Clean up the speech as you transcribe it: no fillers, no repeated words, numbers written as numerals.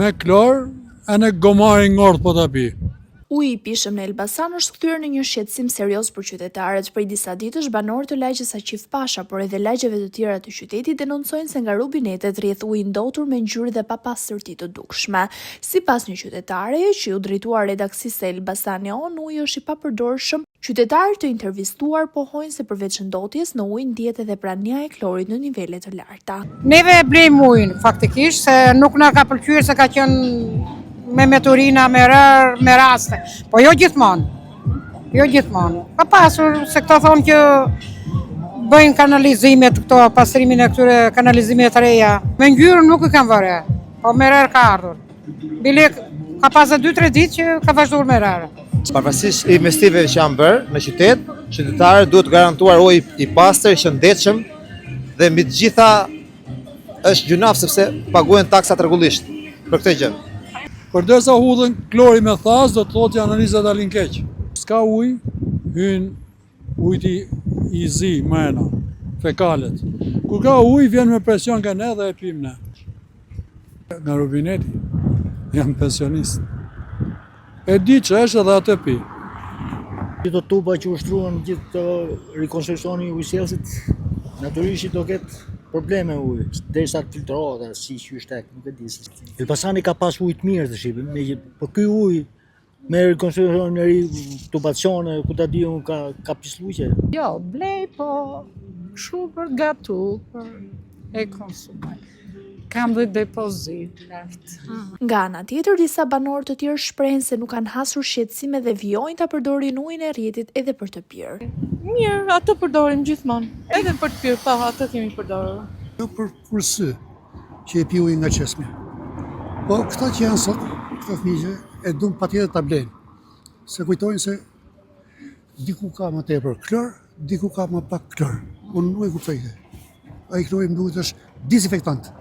Me klor e në gomarin ngordh po të pi. Uji i pishëm në Elbasan është kthyer në një shqetësim serioz për qytetarët. Prej disa ditësh, banorët të lagjes Aqif Pasha, por edhe lagjeve të tjera të qytetit denoncojnë se nga rubinetet rrjedh ujë ndotur me ngjyrë dhe pa pastërti të dukshme. Sipas një qytetare që u drejtuar redaksisë së Elbasani On, uji është i papërdorshëm. Qytetarët të intervistuar pohojnë se përveç ndotjes në ujë ndihet edhe prania e klorit në nivele të larta. Neve blejmë ujin faktikisht se nuk na ka pëlqyer se ka qenë me meturina, me rër, me raste. Po jo gjithmonë. Jo gjithmonë. Ka pasur se këto thonë që bëjnë kanalizimet këto, pastrimin e këtyre kanalizimeve të reja. Me ngjyrë nuk i kanë vëre, po me rër ka ardhur. Bile ka pasur 2-3 ditë që ka vazhduar me rër. Pavarësisht investimeve që janë bërë në qytet, qytetarët duhet garantuar ujë i pastër, i shëndetshëm dhe mbi të gjitha është gjunaf sepse paguhen taksat rregullisht për këtë gjë. Përderisa hudhen klori me thas, do të thotë që analizat dalin keq. S'ka ujë, hyn ujti i zi, mëna, fekalet. Kur ka ujë, vjen me presion nga ne dhe e pim ne. Nga rubineti, jam pensionist. E di që është edhe atë pi. Gjithë tuba që ushtruan gjithë të rikonstruksioni i ujësjelësit, natyrisht do ketë probleme ujë, derisa të filtrohet, si qysh tek, nuk e di. Elbasani ka pas ujë të mirë të shqipë, por ky ujë me rikonstruksion e ri, tubacione, ku ta di unë ka pisluqe. Jo, blej, po kështu për gatu, për e konsumoj. Kam dhe depozit lart. Nga ana tjetër, disa banorë të tjerë shprehen se nuk kanë hasur shqetësime dhe vijojnë ta përdorin ujin e rrjetit edhe për të pirë. Mirë, atë përdorim gjithmonë. Edhe për të pirë, pa atë kemi përdorur. Jo për kursy që e pi ujin nga çesmi. Po këta që janë sot, këta fëmijë e duan patjetër ta blejnë. Se kujtojnë se diku ka më tepër klor, diku ka më pak klor. Unë nuk e kuptoj. Ai klori më duhet është dezinfektant.